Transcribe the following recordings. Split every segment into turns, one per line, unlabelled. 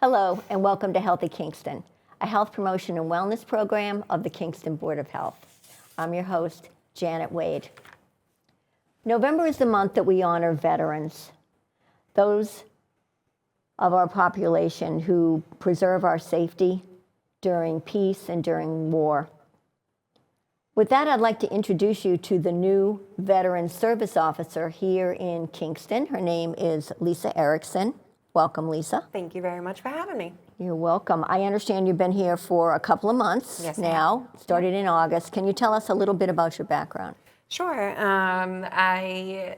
Hello, and welcome to Healthy Kingston, a health promotion and wellness program of the Kingston Board of Health. I'm your host, Janet Wade. November is the month that we honor veterans, those of our population who preserve our safety during peace and during war. With that, I'd like to introduce you to the new Veteran Service Officer here in Kingston. Her name is Lisa Eriksson. Welcome, Lisa.
Thank you very much for having me.
You're welcome. I understand you've been here for a couple of months now, started in August. Can you tell us a little bit about your background?
Sure. I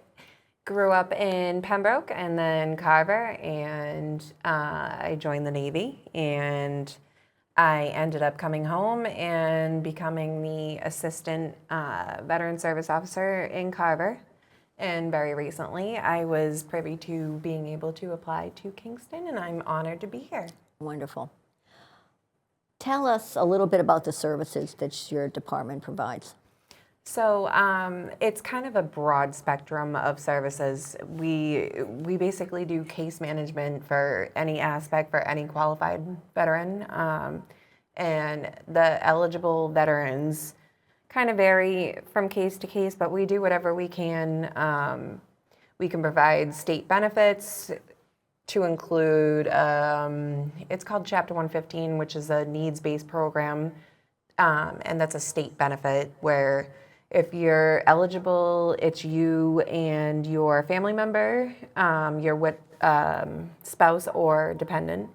grew up in Pembroke and then Carver, and I joined the Navy, and I ended up coming home and becoming the Assistant Veteran Service Officer in Carver. And very recently, I was privy to being able to apply to Kingston, and I'm honored to be here.
Wonderful. Tell us a little bit about the services that your department provides.
So it's kind of a broad spectrum of services. We basically do case management for any aspect for any qualified veteran, and the eligible veterans kind of vary from case to case, but we do whatever we can. We can provide state benefits to include, it's called Chapter 115, which is a needs-based program, and that's a state benefit where if you're eligible, it's you and your family member, your spouse or dependent,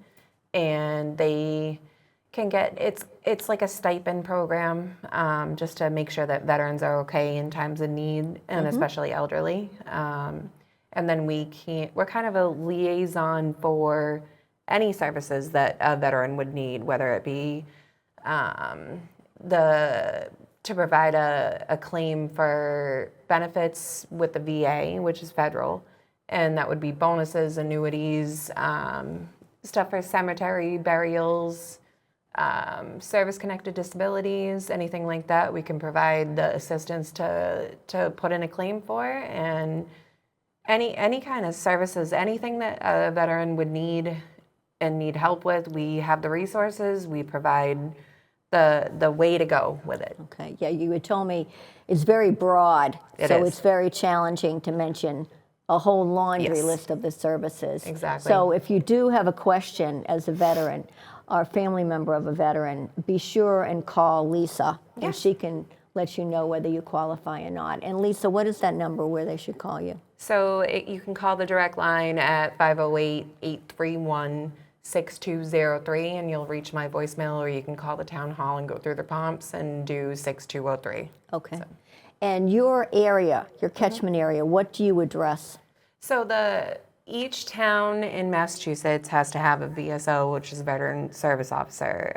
and they can get, it's like a stipend program, just to make sure that veterans are okay in times of need, and especially elderly. And then we're kind of a liaison for any services that a veteran would need, whether it be to provide a claim for benefits with the VA, which is federal, and that would be bonuses, annuities, stuff for cemetery burials, service-connected disabilities, anything like that. We can provide the assistance to put in a claim for, and any kind of services, anything that a veteran would need and need help with, we have the resources. We provide the way to go with it.
Okay, yeah, you had told me it's very broad, so it's very challenging to mention a whole laundry list of the services.
Exactly.
So if you do have a question as a veteran or family member of a veteran, be sure and call Lisa, and she can let you know whether you qualify or not. And Lisa, what is that number where they should call you?
So you can call the direct line at 508-831-6203, and you'll reach my voicemail, or you can call the town hall and go through the prompts and do 6203.
Okay. So. And your area, your catchment area, what do you address?
So each town in Massachusetts has to have a VSO, which is a Veteran Service Officer.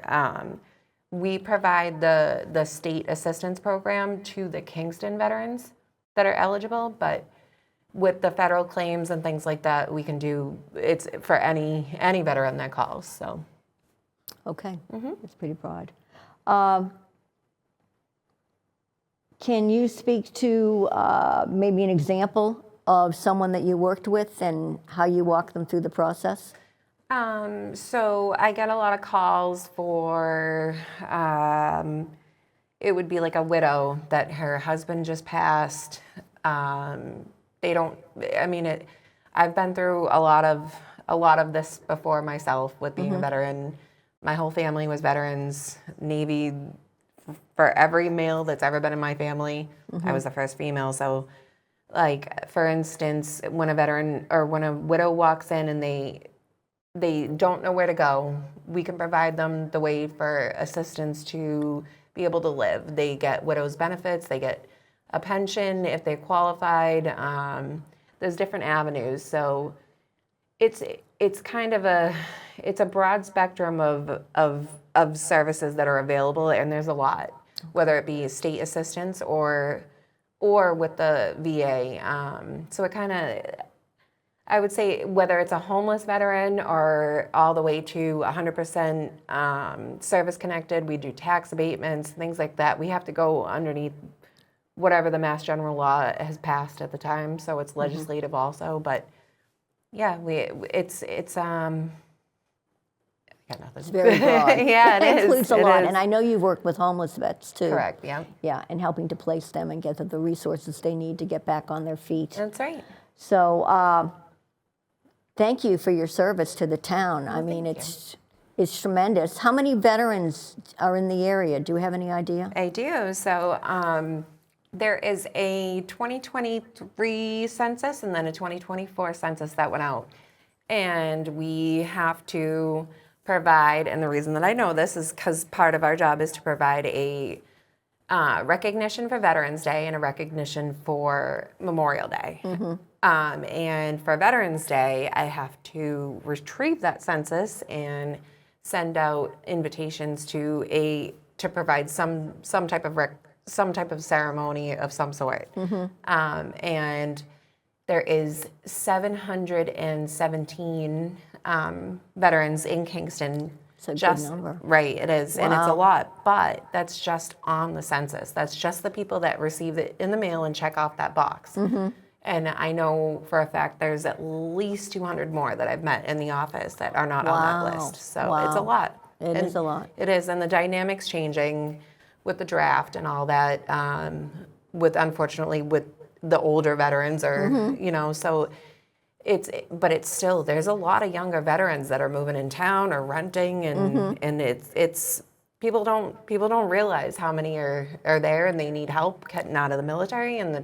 We provide the state assistance program to the Kingston veterans that are eligible, but with the federal claims and things like that, we can do, it's for any veteran that calls, so.
Okay, it's pretty broad. Can you speak to maybe an example of someone that you worked with and how you walked them through the process?
So I get a lot of calls for, it would be like a widow that her husband just passed. I've been through a lot of this before myself with being a veteran. My whole family was veterans, Navy. For every male that's ever been in my family, I was the first female. So, like, for instance, when a veteran or when a widow walks in and they don't know where to go, we can provide them the way for assistance to be able to live. They get widow's benefits, they get a pension if they're qualified. There's different avenues. So it's kind of a broad spectrum of services that are available, and there's a lot, whether it be state assistance or with the VA. So it kind of, I would say, whether it's a homeless veteran or all the way to 100% service connected, we do tax abatements, things like that. We have to go underneath whatever the Mass General Law has passed at the time, so it's legislative also. But yeah, got nothing.
It's very broad.
Yeah, it is.
Includes a
It
lot.
is.
And I know you've worked with homeless vets too.
Correct, yeah.
Yeah, and helping to place them and get them the resources they need to get back on their feet.
That's right.
So thank you for your service to the town. I mean, it's tremendous. How many veterans are in the area? Do you have any idea?
I do. So there is a 2023 census and then a 2024 census that went out. And we have to provide, and the reason that I know this is because part of our job is to provide a recognition for Veterans Day and a recognition for Memorial Day. And for Veterans Day, I have to retrieve that census and send out invitations to provide some type of ceremony of some sort. And there is 717 veterans in Kingston.
It's a good number.
Right, it is, and it's a
Wow.
lot, but that's just on the census. That's just the people that receive it in the mail and check off that box. And I know for a fact there's at least 200 more that I've met in the office that are not on that list. So it's a lot.
It is a lot.
It is, and the dynamics changing with the draft and all that. Unfortunately with the older veterans, or so but it's still, there's a lot of younger veterans that are moving in town or renting, and it's people don't realize how many are there and they need help getting out of the military and the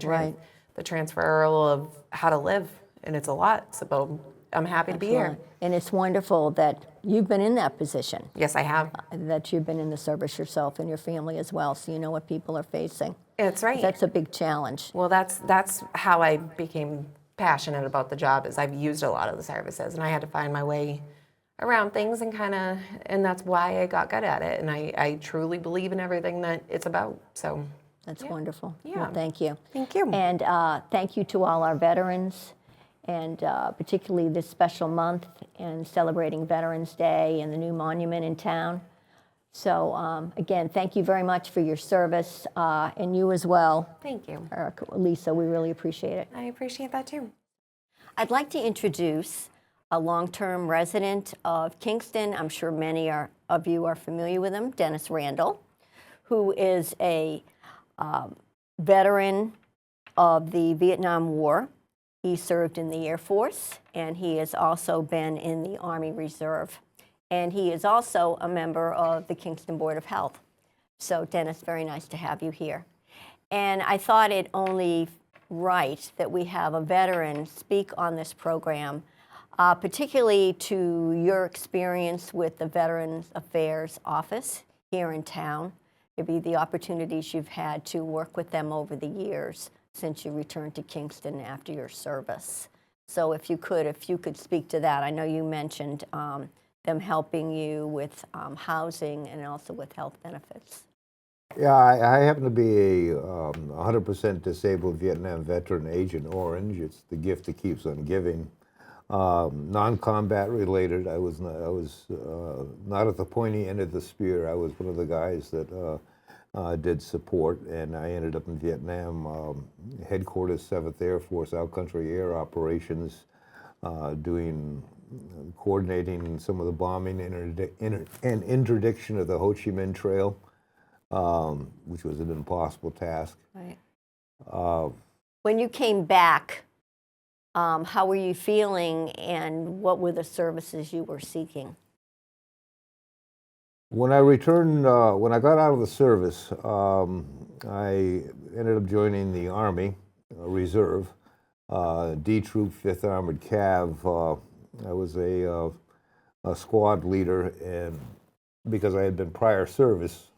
transferal of how to live, and it's a lot. So I'm happy to be here.
And it's wonderful that you've been in that position,
Yes, I have.
that you've been in the service yourself and your family as well, so you know what people are facing.
That's right.
That's a big challenge.
Well, that's how I became passionate about the job, is I've used a lot of the services, and I had to find my way around things, and that's why I got good at it, and I truly believe in everything that it's about. So
That's wonderful.
Yeah.
Well, thank you.
Thank you.
And thank you to all our veterans, and particularly this special month and celebrating Veterans Day and the new monument in town. So again, thank you very much for your service, and you as well,
Thank you.
Lisa. We really appreciate it.
I appreciate that too.
I'd like to introduce a long-term resident of Kingston. I'm sure many of you are familiar with him, Dennis Randall, who is a veteran of the Vietnam War. He served in the Air Force, and he has also been in the Army Reserve. And he is also a member of the Kingston Board of Health. So, Dennis, very nice to have you here. And I thought it only right that we have a veteran speak on this program, particularly to your experience with the Veterans Affairs Office here in town, maybe the opportunities you've had to work with them over the years since you returned to Kingston after your service. So if you could speak to that. I know you mentioned them helping you with housing and also with health benefits.
Yeah, I happen to be a 100% disabled Vietnam veteran, Agent Orange. It's the gift that keeps on giving. Non-combat related. I was not at the pointy end of the spear. I was one of the guys that did support, and I ended up in Vietnam, headquarters 7th Air Force, Outcountry Air Operations, coordinating some of the bombing and interdiction of the Ho Chi Minh Trail, which was an impossible task.
Right. When you came back, how were you feeling, and what were the services you were seeking?
When I returned, when I got out of the service, I ended up joining the Army Reserve, D Troop, 5th Armored Cav. I was a squad leader, and because I had been prior service,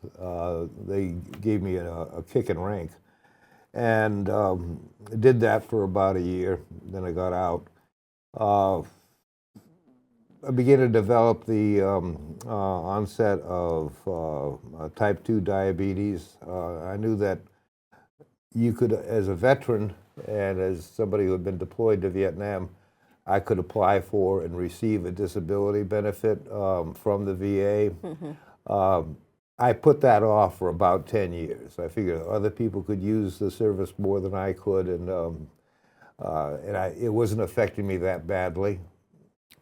they gave me a kick in rank. And did that for about a year. Then I got out. I began to develop the onset of type 2 diabetes. I knew that you could, as a veteran and as somebody who had been deployed to Vietnam, I could apply for and receive a disability benefit from the VA. Mm-hmm. I put that off for about 10 years. I figured other people could use the service more than I could, and it wasn't affecting me that badly.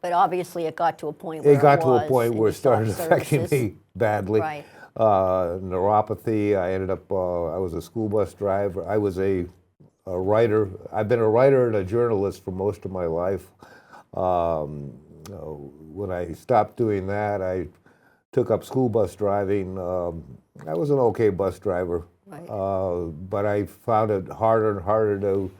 But obviously it got to a point where
It got to a
was,
point
and
where
you
it started
stopped
affecting
services.
me badly.
Right.
Neuropathy. I ended up. I was a school bus driver. I was a writer. I've been a writer and a journalist for most of my life. When I stopped doing that, I took up school bus driving. I was an okay bus driver,
Right.
but I found it harder and harder to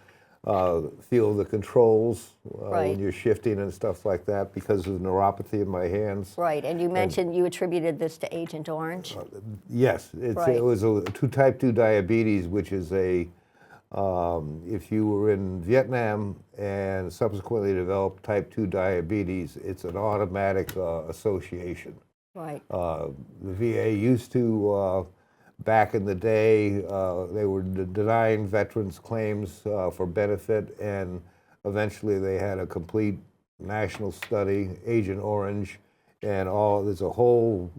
feel the controls
Right.
when you're shifting and stuff like that because of neuropathy in my hands.
Right, and you mentioned you attributed this to Agent Orange.
Yes,
Right.
it was type 2 diabetes, which is if you were in Vietnam and subsequently developed type 2 diabetes, it's an automatic association.
Right.
The VA used to, back in the day, they were denying veterans claims for benefit, and eventually they had a complete national study, Agent Orange, and there's a whole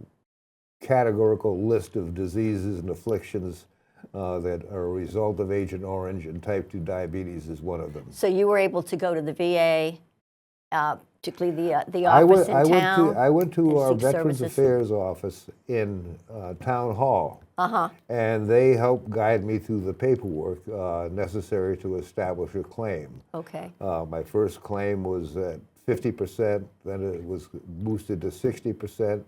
categorical list of diseases and afflictions that are a result of Agent Orange, and type 2 diabetes is one of them.
So you were able to go to the VA, particularly the office in town?
I went to
and
our
seek
Veterans
services?
Affairs office in Town Hall,
Uh-huh.
and they helped guide me through the paperwork necessary to establish a claim.
Okay.
My first claim was at 50%, then it was boosted to 60%,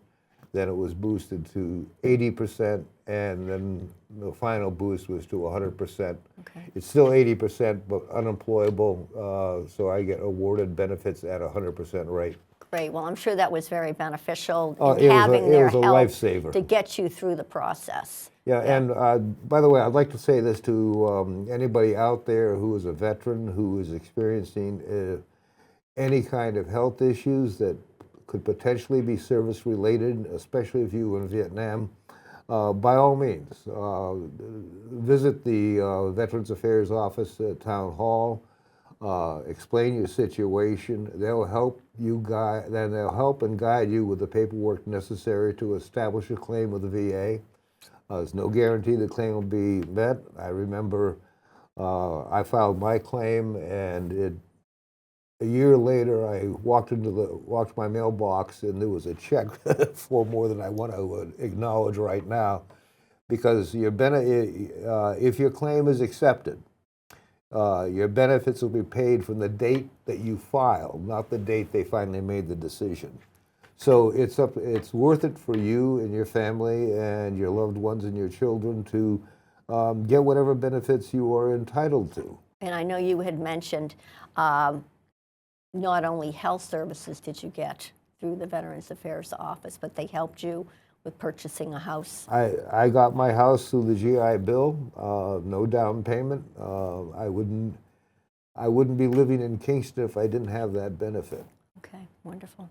then it was boosted to 80%, and then the final boost was to 100%.
Okay.
It's still 80%, but unemployable, so I get awarded benefits at 100% rate.
Great. Well, I'm sure that was very beneficial
Oh,
in having their
it was a
help
lifesaver.
to get you through the process.
Yeah, and by the way, I'd like to say this to anybody out there who is a veteran who is experiencing any kind of health issues that could potentially be service-related, especially if you were in Vietnam. By all means, visit the Veterans Affairs office at Town Hall. Explain your situation. They'll help and guide you with the paperwork necessary to establish a claim with the VA. There's no guarantee the claim will be met. I remember I filed my claim, and a year later, I walked my mailbox, and there was a check for more than I want to acknowledge right now, because if your claim is accepted, your benefits will be paid from the date that you filed, not the date they finally made the decision. So it's worth it for you and your family and your loved ones and your children to get whatever benefits you are entitled to.
And I know you had mentioned not only health services did you get through the Veterans Affairs office, but they helped you with purchasing a house.
I got my house through the GI Bill, no down payment. I wouldn't be living in Kingston if I didn't have that benefit.
Okay, wonderful.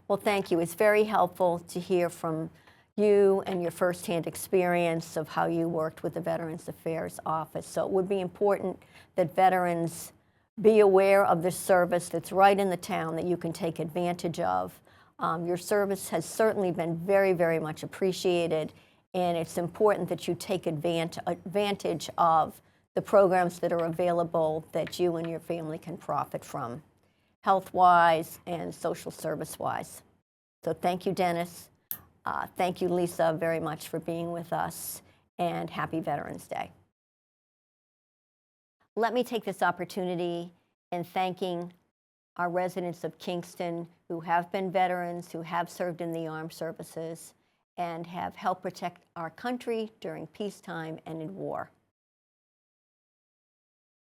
Well, thank you. It's very helpful to hear from you and your firsthand experience of how you worked with the Veterans Affairs office. So it would be important that veterans be aware of the service that's right in the town that you can take advantage of. Your service has certainly been very, very much appreciated, and it's important that you take advantage of the programs that are available that you and your family can profit from, health-wise and social service-wise. So thank you, Dennis. Thank you, Lisa, very much for being with us, and happy Veterans Day. Let me take this opportunity in thanking our residents of Kingston who have been veterans, who have served in the armed services, and have helped protect our country during peacetime and in war.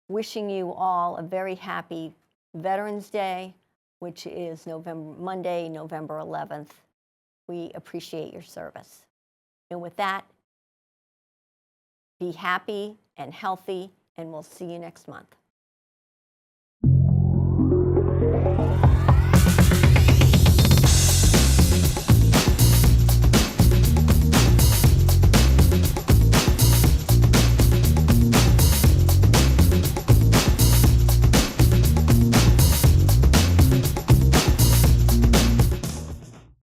Wishing you all a very happy Veterans Day, which is Monday, November 11th. We appreciate your service. And with that, be happy and healthy, and we'll see you next month.